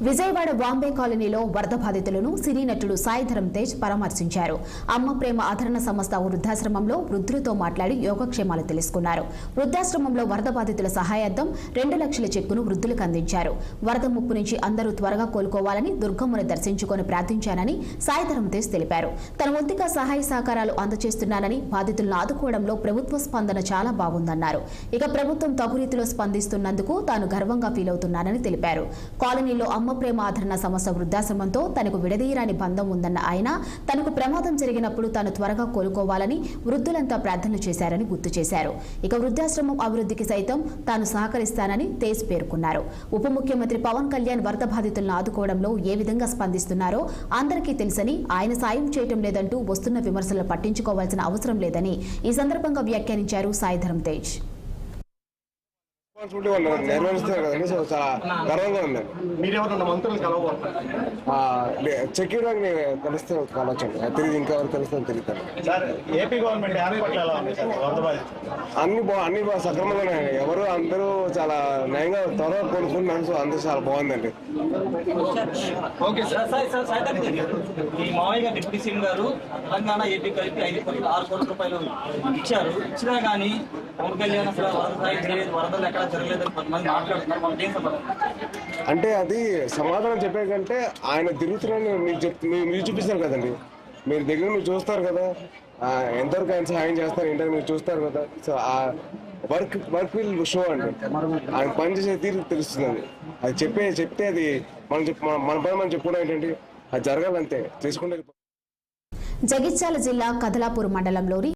విజయవాడ బాంబే కాలనీలో వరద బాధితులను సినీ నటుడు సాయి ధరమ్ తేజ్ పరామర్శించారు. అమ్మ ప్రేమ ఆదరణ సంస్థ వృద్ధాశ్రమంలో వృద్ధులతో మాట్లాడి యోగక్షేమాలు తెలుసుకున్నారు. వృద్ధాశ్రమంలో వరద బాధితుల సహాయార్థం 2 లక్షల చెక్కును వృద్ధులకు అందించారు. వరద ముప్పు నుంచి అందరూ త్వరగా కోలుకోవాలని దుర్గమ్మను దర్శించుకొని ప్రార్థించానని సాయి ధరమ్ తేజ్ తెలిపారు. తన వంతుగా సహాయ సహకారాలు అందజేస్తున్నానని, బాధితులను ఆదుకోవడంలో ప్రభుత్వ స్పందన చాలా బాగుందన్నారు. ఇక ప్రభుత్వం తగు రీతిలో స్పందిస్తున్నందుకు తాను గర్వంగా ఫీల్ అవుతున్నానని తెలిపారు. కాలనీలో అమ్మ ప్రేమ ఆదరణ సంస్థ వృద్ధాశ్రమంతో తనకు విడదీయరాని బంధం ఉందన్న ఆయన, తనకు ప్రమాదం జరిగినప్పుడు తాను త్వరగా కోలుకోవాలని వృద్ధులంతా ప్రార్థనలు చేశారని గుర్తు చేశారు. ఇక వృద్ధాశ్రమం అభివృద్ధికి సైతం తాను సహకరిస్తానని తేజ్ పేర్కొన్నారు. ఉప ముఖ్యమంత్రి పవన్ కళ్యాణ్ వరద బాధితులను ఆదుకోవడంలో ఏ విధంగా స్పందిస్తున్నారో అందరికీ తెలుసని, ఆయన సాయం చేయటం లేదంటూ వస్తున్న విమర్శలు పట్టించుకోవాల్సిన అవసరం లేదని ఈ సందర్భంగా వ్యాఖ్యానించారు సాయి ధరమ్ తేజ్. నెరవేరుస్తారు కదండి, సో చాలా గర్వంగా ఉందండి. చెక్ ఇవ్వడానికి కలిస్తే కలవచ్చండి, తిరిగి ఇంకా ఎవరు కలుస్తుందని తెలుస్తాను. అన్ని బాగా సక్రమంగానే, ఎవరు అందరూ చాలా నయంగా త్వరగా కోలుకుంటున్నారు. సో అందరూ చాలా బాగుందండి. డిప్యూటీ సీఎం గారు తెలంగాణ ఏపీ కలిపి 6 కోట్ల రూపాయలు ఇచ్చారు. ఇచ్చినా కానీ పవన్ కళ్యాణ్ అసలు వరదలు ఎక్కడ జరగలేదని కొంతమంది మాట్లాడుతున్నారు. అంటే అది సమాధానం చెప్పే కంటే ఆయన తిరుగుతున్నారని మీరు చూపిస్తారు కదండి, మీరు దగ్గర మీరు చూస్తారు కదా, ఎంతవరకు ఆయన సహాయం చేస్తారు ఏంటని మీరు చూస్తారు కదా. సో ఆ వర్క్ విల్ షో అండి, ఆయన పని చేసే తీరు తెలుస్తుంది. అది చెప్తే అది మన పని మనం చెప్పుకోవడం ఏంటంటే అది జరగాలంతే చేసుకుంటే. జగిత్యాల జిల్లా కదలాపూర్ మండలంలోని